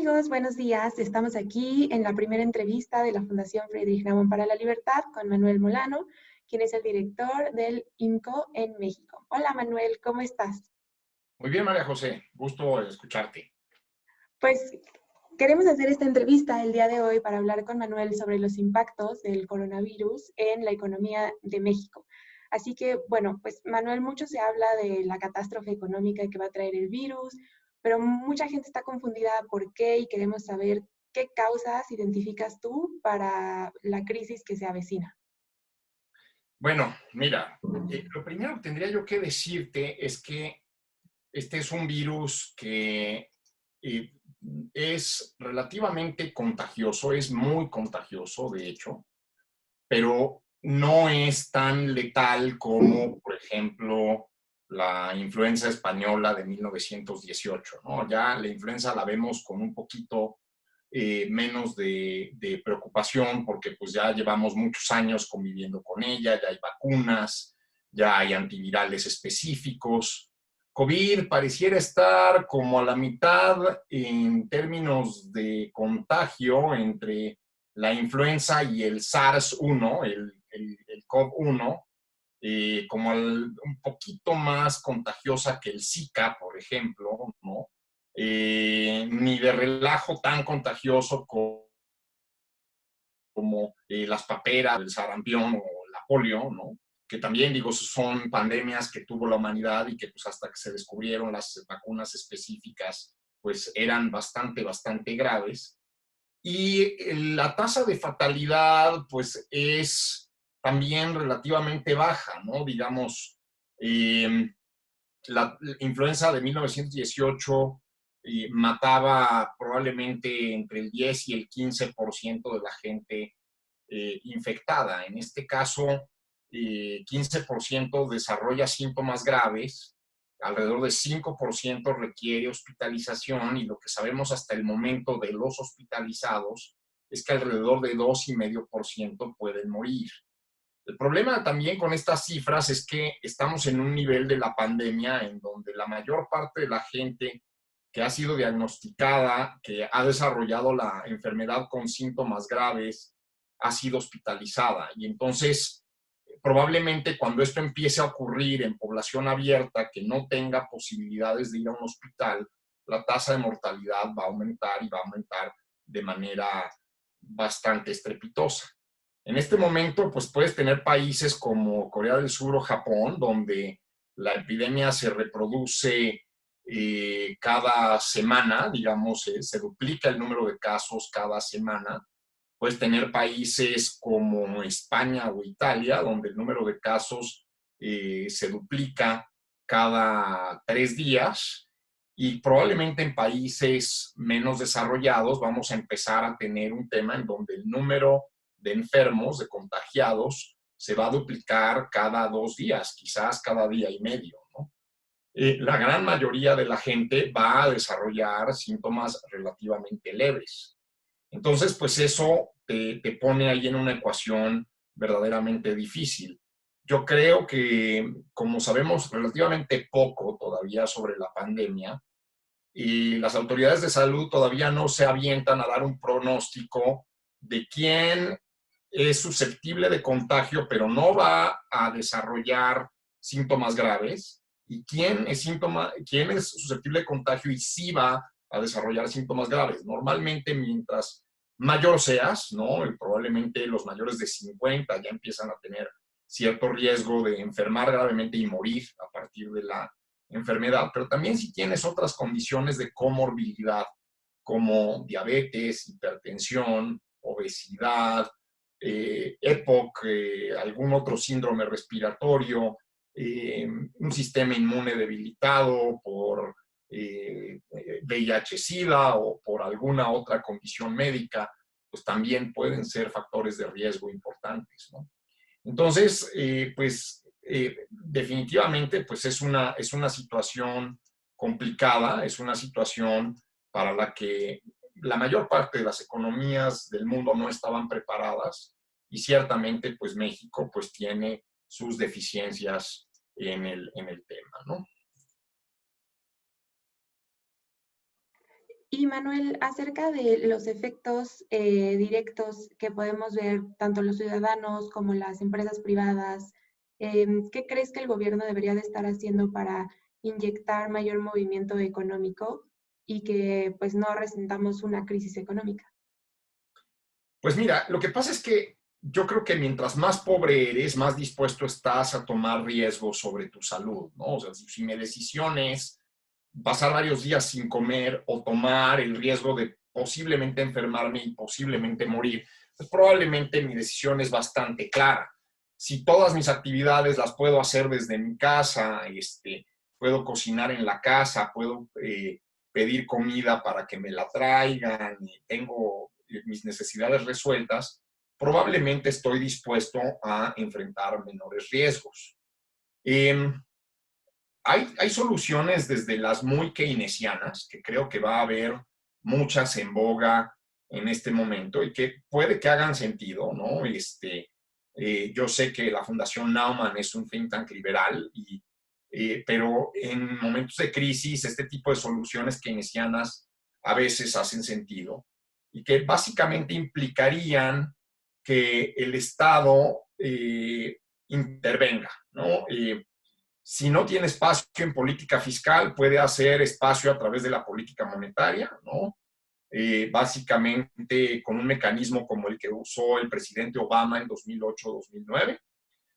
amigos, buenos días. Estamos aquí en la primera entrevista de la Fundación Friedrich Naumann para la Libertad con Manuel Molano, quien es el director del INCO en México. Hola Manuel, ¿cómo estás? Muy bien, María José, gusto escucharte. Pues queremos hacer esta entrevista el día de hoy para hablar con Manuel sobre los impactos del coronavirus en la economía de México. Así que, bueno, pues Manuel, mucho se habla de la catástrofe económica que va a traer el virus, pero mucha gente está confundida por qué y queremos saber qué causas identificas tú para la crisis que se avecina. Bueno, mira, lo primero que tendría yo que decirte es que este es un virus que eh, es relativamente contagioso, es muy contagioso, de hecho, pero no es tan letal como, por ejemplo, la influenza española de 1918, ¿no? Ya la influenza la vemos con un poquito menos de preocupación porque pues ya llevamos muchos años conviviendo con ella, ya hay vacunas, ya hay antivirales específicos. COVID pareciera estar como a la mitad en términos de contagio entre la influenza y el SARS-1, el CoV-1, un poquito más contagiosa que el Zika, por ejemplo, ¿no? Ni de relajo tan contagioso como las paperas, el sarampión o la polio, ¿no? Que también, digo, son pandemias que tuvo la humanidad y que pues hasta que se descubrieron las vacunas específicas, pues eran bastante graves. Y la tasa de fatalidad, pues, es también relativamente baja, ¿no? Digamos, eh, la influenza de 1918 mataba probablemente entre el 10 y el 15% de la gente infectada. En este caso, 15% desarrolla síntomas graves, alrededor de 5% requiere hospitalización y lo que sabemos hasta el momento de los hospitalizados es que alrededor de 2,5% pueden morir. El problema también con estas cifras es que estamos en un nivel de la pandemia en donde la mayor parte de la gente que ha sido diagnosticada, que ha desarrollado la enfermedad con síntomas graves, ha sido hospitalizada. Y entonces, probablemente cuando esto empiece a ocurrir en población abierta que no tenga posibilidades de ir a un hospital, la tasa de mortalidad va a aumentar y va a aumentar de manera bastante estrepitosa. En este momento, pues puedes tener países como Corea del Sur o Japón, donde la epidemia se reproduce cada semana, digamos, se duplica el número de casos cada semana. Puedes tener países como España o Italia, donde el número de casos se duplica cada 3 días. Y probablemente en países menos desarrollados vamos a empezar a tener un tema en donde el número de enfermos, de contagiados, se va a duplicar cada 2 días, quizás cada día y medio, ¿no? La gran mayoría de la gente va a desarrollar síntomas relativamente leves. Entonces, pues eso te pone ahí en una ecuación verdaderamente difícil. Yo creo que, como sabemos relativamente poco todavía sobre la pandemia, y las autoridades de salud todavía no se avientan a dar un pronóstico de quién es susceptible de contagio, pero no va a desarrollar síntomas graves, y quién es susceptible de contagio y sí va a desarrollar síntomas graves. Normalmente, mientras mayor seas, ¿no? Y probablemente los mayores de 50 ya empiezan a tener cierto riesgo de enfermar gravemente y morir a partir de la enfermedad, pero también si tienes otras condiciones de comorbilidad, como diabetes, hipertensión, obesidad, EPOC, algún otro síndrome respiratorio, un sistema inmune debilitado por VIH-Sida o por alguna otra condición médica, pues también pueden ser factores de riesgo importantes, ¿no? Entonces, pues definitivamente, pues es una situación complicada, es una situación para la que la mayor parte de las economías del mundo no estaban preparadas y ciertamente, pues México, pues tiene sus deficiencias en el tema, ¿no? Y Manuel, acerca de los efectos directos que podemos ver tanto los ciudadanos como las empresas privadas, ¿qué crees que el gobierno debería de estar haciendo para inyectar mayor movimiento económico y que pues no resentamos una crisis económica? Pues mira, lo que pasa es que yo creo que mientras más pobre eres, más dispuesto estás a tomar riesgos sobre tu salud, ¿no? O sea, si mi decisión es pasar varios días sin comer o tomar el riesgo de posiblemente enfermarme y posiblemente morir, pues probablemente mi decisión es bastante clara. Si todas mis actividades las puedo hacer desde mi casa, puedo cocinar en la casa, puedo pedir comida para que me la traigan y tengo mis necesidades resueltas, probablemente estoy dispuesto a enfrentar menores riesgos. Eh, hay soluciones desde las muy keynesianas, que creo que va a haber muchas en boga en este momento y que puede que hagan sentido, ¿no? Yo sé que la Fundación Naumann es un think tank liberal, pero en momentos de crisis este tipo de soluciones keynesianas a veces hacen sentido y que básicamente implicarían que el Estado intervenga, ¿no? Si no tiene espacio en política fiscal, puede hacer espacio a través de la política monetaria, ¿no? Básicamente con un mecanismo como el que usó el presidente Obama en 2008-2009,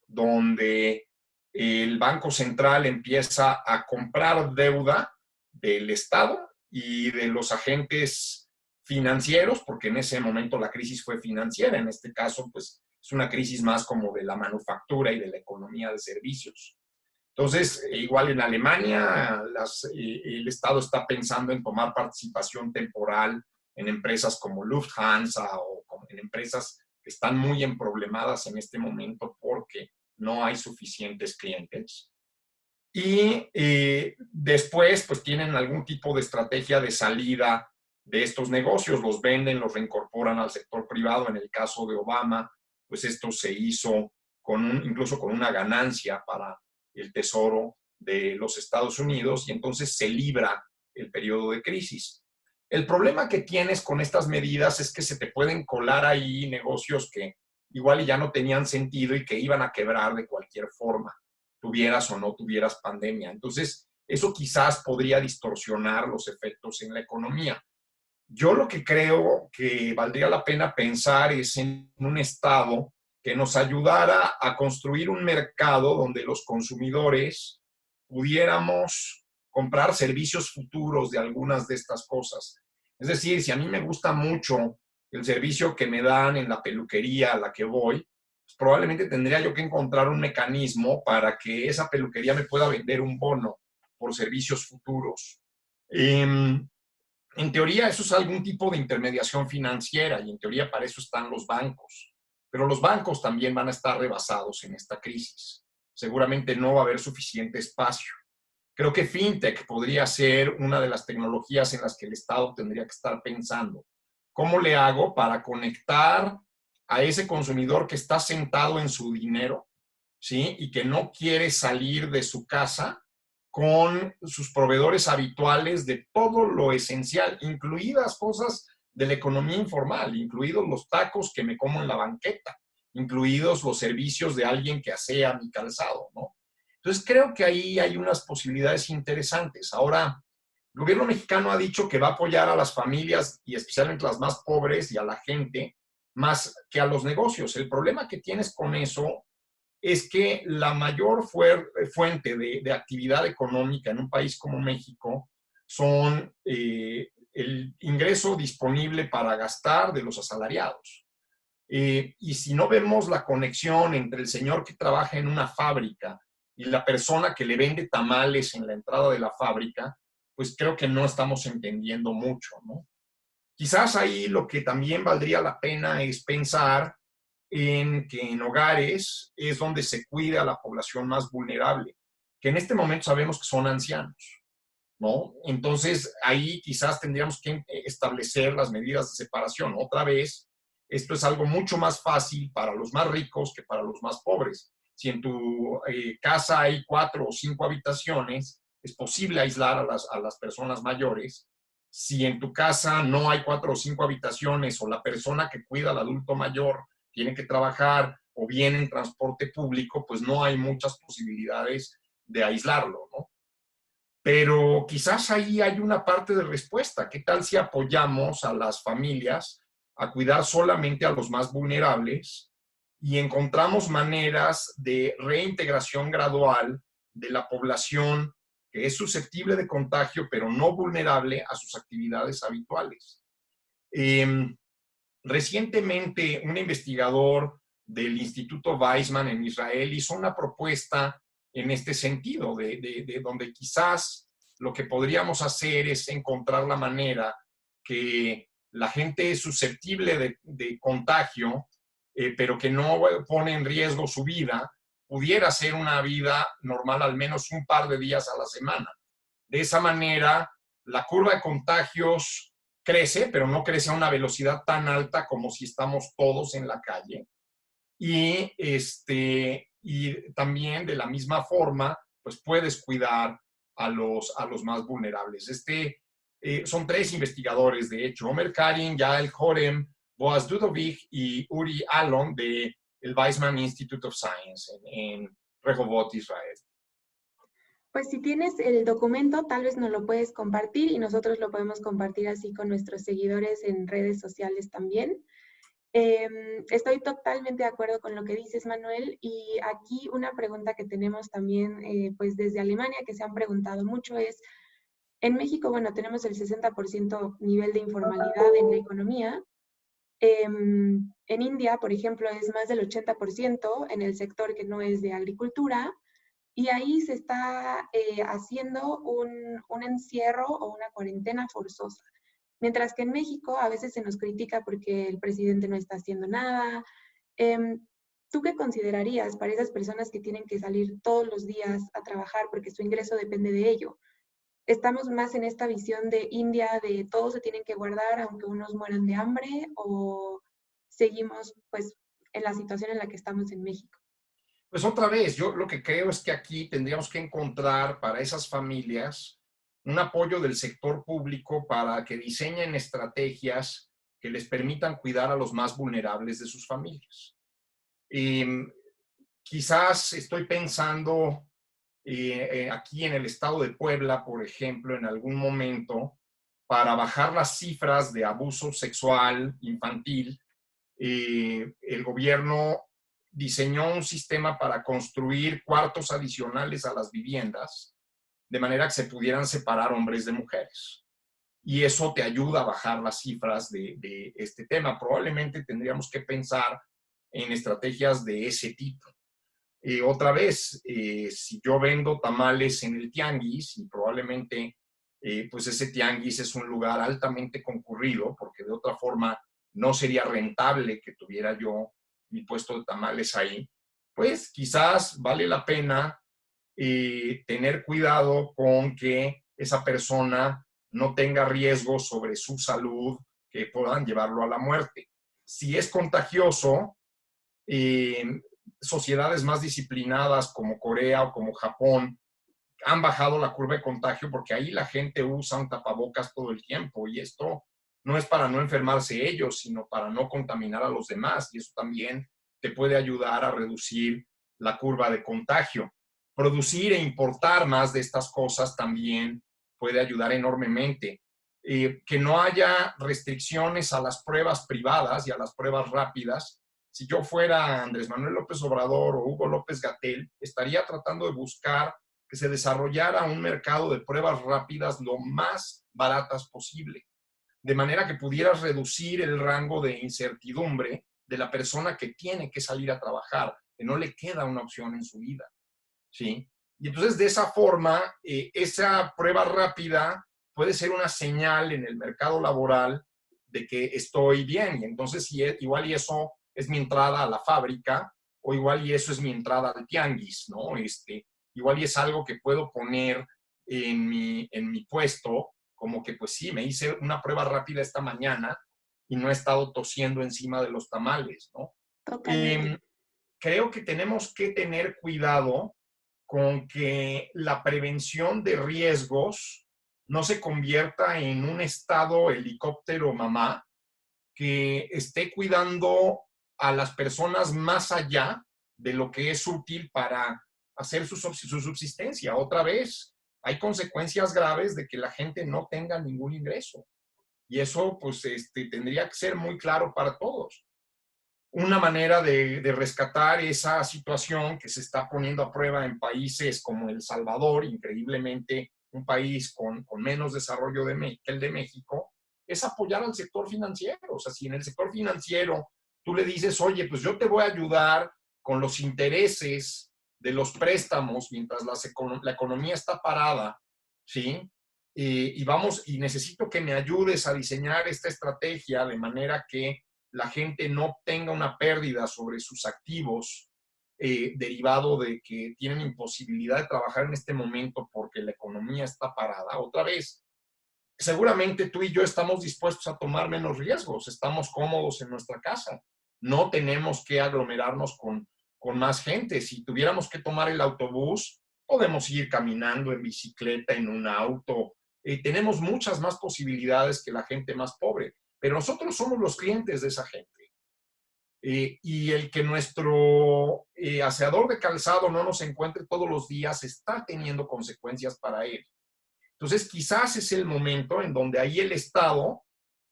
donde el Banco Central empieza a comprar deuda del Estado y de los agentes financieros, porque en ese momento la crisis fue financiera, en este caso, pues es una crisis más como de la manufactura y de la economía de servicios. Entonces, igual en Alemania, el Estado está pensando en tomar participación temporal en empresas como Lufthansa o en empresas que están muy emproblemadas en este momento porque no hay suficientes clientes. Y después, pues tienen algún tipo de estrategia de salida de estos negocios, los venden, los reincorporan al sector privado. En el caso de Obama, pues esto se hizo incluso con una ganancia para el Tesoro de los Estados Unidos y entonces se libra el periodo de crisis. El problema que tienes con estas medidas es que se te pueden colar ahí negocios que igual ya no tenían sentido y que iban a quebrar de cualquier forma, tuvieras o no tuvieras pandemia. Entonces, eso quizás podría distorsionar los efectos en la economía. Yo lo que creo que valdría la pena pensar es en un Estado que nos ayudara a construir un mercado donde los consumidores pudiéramos comprar servicios futuros de algunas de estas cosas. Es decir, si a mí me gusta mucho el servicio que me dan en la peluquería a la que voy, pues probablemente tendría yo que encontrar un mecanismo para que esa peluquería me pueda vender un bono por servicios futuros. En teoría, eso es algún tipo de intermediación financiera y en teoría para eso están los bancos. Pero los bancos también van a estar rebasados en esta crisis. Seguramente no va a haber suficiente espacio. Creo que FinTech podría ser una de las tecnologías en las que el Estado tendría que estar pensando. ¿Cómo le hago para conectar a ese consumidor que está sentado en su dinero, ¿sí? Y que no quiere salir de su casa con sus proveedores habituales de todo lo esencial, incluidas cosas de la economía informal, incluidos los tacos que me como en la banqueta, incluidos los servicios de alguien que asea mi calzado, ¿no? Entonces creo que ahí hay unas posibilidades interesantes. Ahora, el gobierno mexicano ha dicho que va a apoyar a las familias y especialmente las más pobres y a la gente más que a los negocios. El problema que tienes con eso es que la mayor fuente de actividad económica en un país como México son el ingreso disponible para gastar de los asalariados. Y si no vemos la conexión entre el señor que trabaja en una fábrica y la persona que le vende tamales en la entrada de la fábrica, pues creo que no estamos entendiendo mucho, ¿no? Quizás ahí lo que también valdría la pena es pensar en que en hogares es donde se cuida a la población más vulnerable, que en este momento sabemos que son ancianos, ¿no? Entonces, ahí quizás tendríamos que establecer las medidas de separación. Otra vez, esto es algo mucho más fácil para los más ricos que para los más pobres. Si en tu casa hay 4 o 5 habitaciones, es posible aislar a las personas mayores. si en tu casa no hay 4 o 5 habitaciones o la persona que cuida al adulto mayor tiene que trabajar o viene en transporte público, pues no hay muchas posibilidades de aislarlo, ¿no? Pero quizás ahí hay una parte de respuesta. ¿Qué tal si apoyamos a las familias a cuidar solamente a los más vulnerables y encontramos maneras de reintegración gradual de la población que es susceptible de contagio, pero no vulnerable a sus actividades habituales? Eh, Recientemente, un investigador del Instituto Weizmann en Israel hizo una propuesta en este sentido, de donde quizás lo que podríamos hacer es encontrar la manera que la gente susceptible de contagio, pero que no pone en riesgo su vida, pudiera hacer una vida normal al menos un par de días a la semana. De esa manera, la curva de contagios crece, pero no crece a una velocidad tan alta como si estamos todos en la calle. Y también de la misma forma, pues puedes cuidar a los más vulnerables. Son 3 investigadores, de hecho, Omer Karim, Yael Horem, Boaz Dudovic y Uri Alon de el Weizmann Institute of Science en Rehovot, Israel. Pues si tienes el documento, tal vez nos lo puedes compartir y nosotros lo podemos compartir así con nuestros seguidores en redes sociales también. Estoy totalmente de acuerdo con lo que dices, Manuel, y aquí una pregunta que tenemos también, pues desde Alemania, que se han preguntado mucho es, en México, bueno, tenemos el 60% nivel de informalidad en la economía. En India, por ejemplo, es más del 80% en el sector que no es de agricultura, y ahí se está haciendo un encierro o una cuarentena forzosa. Mientras que en México a veces se nos critica porque el presidente no está haciendo nada. ¿Tú qué considerarías para esas personas que tienen que salir todos los días a trabajar porque su ingreso depende de ello? ¿Estamos más en esta visión de India de todos se tienen que guardar aunque unos mueran de hambre o seguimos pues en la situación en la que estamos en México? Pues otra vez, yo lo que creo es que aquí tendríamos que encontrar para esas familias un apoyo del sector público para que diseñen estrategias que les permitan cuidar a los más vulnerables de sus familias. Quizás estoy pensando aquí en el estado de Puebla, por ejemplo, en algún momento, para bajar las cifras de abuso sexual infantil, el gobierno diseñó un sistema para construir cuartos adicionales a las viviendas, de manera que se pudieran separar hombres de mujeres. Y eso te ayuda a bajar las cifras de este tema. Probablemente tendríamos que pensar en estrategias de ese tipo. Otra vez, si yo vendo tamales en el tianguis, y probablemente pues ese tianguis es un lugar altamente concurrido, porque de otra forma no sería rentable que tuviera yo mi puesto de tamales ahí, pues quizás vale la pena tener cuidado con que esa persona no tenga riesgos sobre su salud que puedan llevarlo a la muerte. Si es contagioso, sociedades más disciplinadas como Corea o como Japón han bajado la curva de contagio porque ahí la gente usa un tapabocas todo el tiempo, y esto no es para no enfermarse ellos, sino para no contaminar a los demás, y eso también te puede ayudar a reducir la curva de contagio. Producir e importar más de estas cosas también puede ayudar enormemente. Que no haya restricciones a las pruebas privadas y a las pruebas rápidas. Si yo fuera Andrés Manuel López Obrador o Hugo López Gatell, estaría tratando de buscar que se desarrollara un mercado de pruebas rápidas lo más baratas posible, de manera que pudieras reducir el rango de incertidumbre de la persona que tiene que salir a trabajar, que no le queda una opción en su vida, ¿sí? Y entonces, de esa forma, esa prueba rápida puede ser una señal en el mercado laboral de que estoy bien, y entonces igual y eso es mi entrada a la fábrica, o igual y eso es mi entrada al tianguis, ¿no? Igual y es algo que puedo poner en mi puesto, como que pues sí, me hice una prueba rápida esta mañana y no he estado tosiendo encima de los tamales, ¿no? Totalmente. Eh, Creo que tenemos que tener cuidado con que la prevención de riesgos no se convierta en un estado helicóptero mamá que esté cuidando a las personas más allá de lo que es útil para hacer su subsistencia. Otra vez, hay consecuencias graves de que la gente no tenga ningún ingreso. Y eso, pues, tendría que ser muy claro para todos. Una manera de rescatar esa situación que se está poniendo a prueba en países como El Salvador, increíblemente un país con menos desarrollo que el de México, es apoyar al sector financiero. O sea, si en el sector financiero tú le dices, oye, pues yo te voy a ayudar con los intereses de los préstamos mientras la economía está parada, ¿sí? Y necesito que me ayudes a diseñar esta estrategia de manera que la gente no tenga una pérdida sobre sus activos derivado de que tienen imposibilidad de trabajar en este momento porque la economía está parada. Otra vez, seguramente tú y yo estamos dispuestos a tomar menos riesgos, estamos cómodos en nuestra casa, no tenemos que aglomerarnos con más gente. Si tuviéramos que tomar el autobús, podemos ir caminando, en bicicleta, en un auto. Tenemos muchas más posibilidades que la gente más pobre, pero nosotros somos los clientes de esa gente. Y el que nuestro aseador de calzado no nos encuentre todos los días está teniendo consecuencias para él. Entonces, quizás es el momento en donde ahí el Estado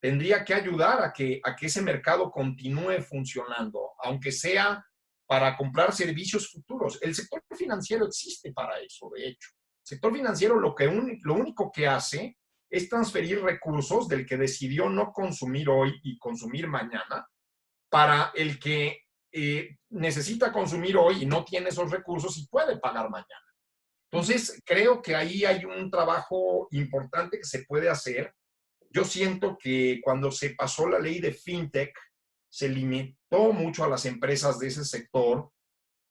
tendría que ayudar a que ese mercado continúe funcionando, aunque sea para comprar servicios futuros. El sector financiero existe para eso, de hecho. El sector financiero lo único que hace es transferir recursos del que decidió no consumir hoy y consumir mañana para el que necesita consumir hoy y no tiene esos recursos y puede pagar mañana. Entonces, creo que ahí hay un trabajo importante que se puede hacer. Yo siento que cuando se pasó la ley de FinTech, se limitó mucho a las empresas de ese sector,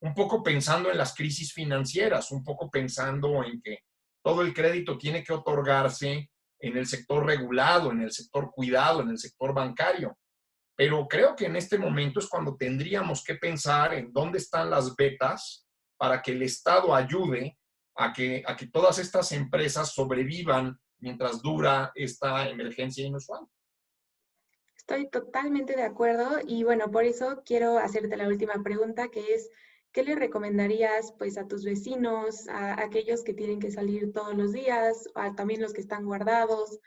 un poco pensando en las crisis financieras, un poco pensando en que todo el crédito tiene que otorgarse en el sector regulado, en el sector cuidado, en el sector bancario. Pero creo que en este momento es cuando tendríamos que pensar en dónde están las vetas para que el Estado ayude a que todas estas empresas sobrevivan mientras dura esta emergencia inusual. Estoy totalmente de acuerdo y bueno, por eso quiero hacerte la última pregunta, que es, ¿qué le recomendarías pues a tus vecinos, a aquellos que tienen que salir todos los días, a también los que están guardados,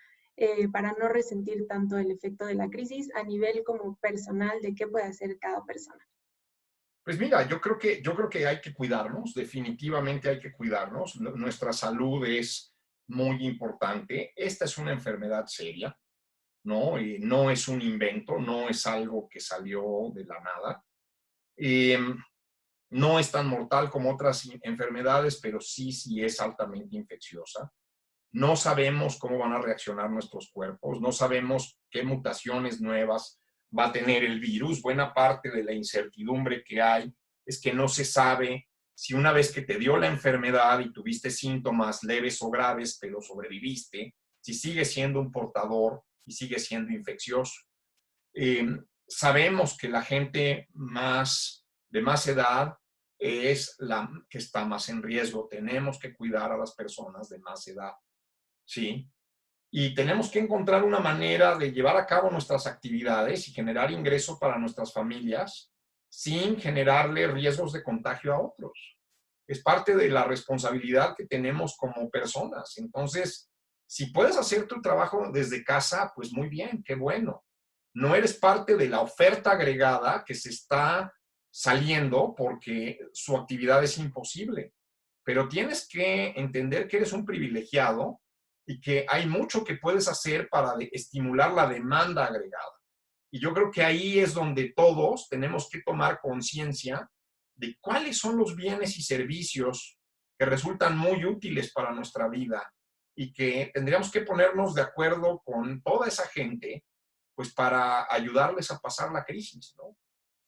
para no resentir tanto el efecto de la crisis a nivel como personal de qué puede hacer cada persona? Pues mira, yo creo que hay que cuidarnos, definitivamente hay que cuidarnos. Nuestra salud es muy importante. Esta es una enfermedad seria, ¿no? Y no es un invento, no es algo que salió de la nada. Eh, no es tan mortal como otras enfermedades, pero sí es altamente infecciosa. No sabemos cómo van a reaccionar nuestros cuerpos, no sabemos qué mutaciones nuevas va a tener el virus. Buena parte de la incertidumbre que hay es que no se sabe si una vez que te dio la enfermedad y tuviste síntomas leves o graves, pero sobreviviste, si sigue siendo un portador y sigue siendo infeccioso. Eh, Sabemos que la gente de más edad es la que está más en riesgo. Tenemos que cuidar a las personas de más edad, ¿sí? Y tenemos que encontrar una manera de llevar a cabo nuestras actividades y generar ingresos para nuestras familias sin generarle riesgos de contagio a otros. Es parte de la responsabilidad que tenemos como personas. Entonces, si puedes hacer tu trabajo desde casa, pues muy bien, qué bueno. No eres parte de la oferta agregada que se está saliendo porque su actividad es imposible. Pero tienes que entender que eres un privilegiado y que hay mucho que puedes hacer para estimular la demanda agregada. Y yo creo que ahí es donde todos tenemos que tomar conciencia de cuáles son los bienes y servicios que resultan muy útiles para nuestra vida y que tendríamos que ponernos de acuerdo con toda esa gente, pues para ayudarles a pasar la crisis, ¿no?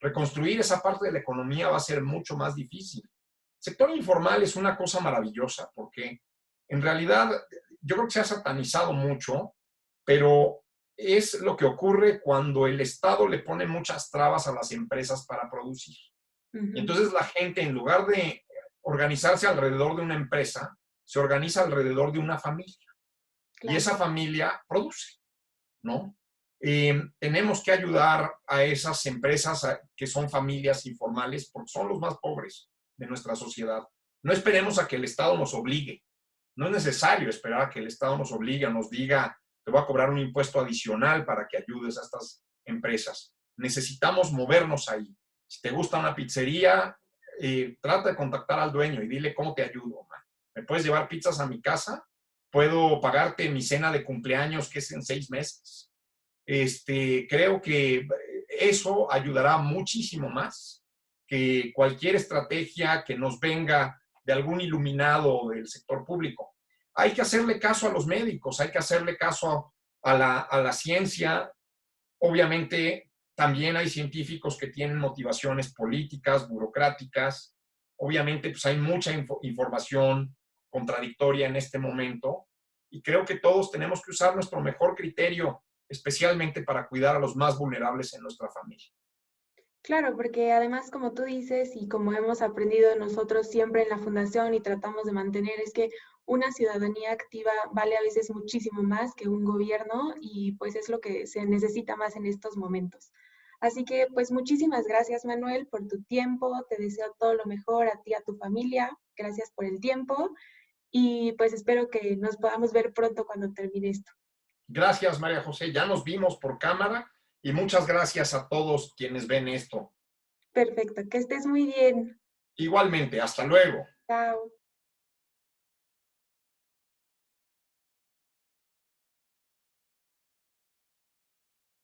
Reconstruir esa parte de la economía va a ser mucho más difícil. El sector informal es una cosa maravillosa porque en realidad yo creo que se ha satanizado mucho, pero es lo que ocurre cuando el Estado le pone muchas trabas a las empresas para producir. Y Ujú. entonces la gente, en lugar de organizarse alrededor de una empresa, se organiza alrededor de una familia. y claro. esa familia produce, ¿no? Tenemos que ayudar a esas empresas que son familias informales porque son los más pobres de nuestra sociedad. No esperemos a que el Estado nos obligue. No es necesario esperar a que el Estado nos obligue o nos diga, te voy a cobrar un impuesto adicional para que ayudes a estas empresas. Necesitamos movernos ahí. Si te gusta una pizzería, trata de contactar al dueño y dile cómo te ayudo, man. ¿Me puedes llevar pizzas a mi casa? ¿Puedo pagarte mi cena de cumpleaños que es en 6 meses? Creo que eso ayudará muchísimo más que cualquier estrategia que nos venga de algún iluminado del sector público. Hay que hacerle caso a los médicos, hay que hacerle caso a la ciencia. Obviamente, también hay científicos que tienen motivaciones políticas, burocráticas. Obviamente, pues hay mucha información contradictoria en este momento y creo que todos tenemos que usar nuestro mejor criterio, especialmente para cuidar a los más vulnerables en nuestra familia. Claro, porque además, como tú dices, y como hemos aprendido nosotros siempre en la fundación y tratamos de mantener, es que una ciudadanía activa vale a veces muchísimo más que un gobierno y pues es lo que se necesita más en estos momentos. Así que pues muchísimas gracias, Manuel, por tu tiempo. Te deseo todo lo mejor a ti, a tu familia. Gracias por el tiempo y pues espero que nos podamos ver pronto cuando termine esto. Gracias, María José. Ya nos vimos por cámara y muchas gracias a todos quienes ven esto. Perfecto, que estés muy bien. Igualmente, hasta luego. Chao.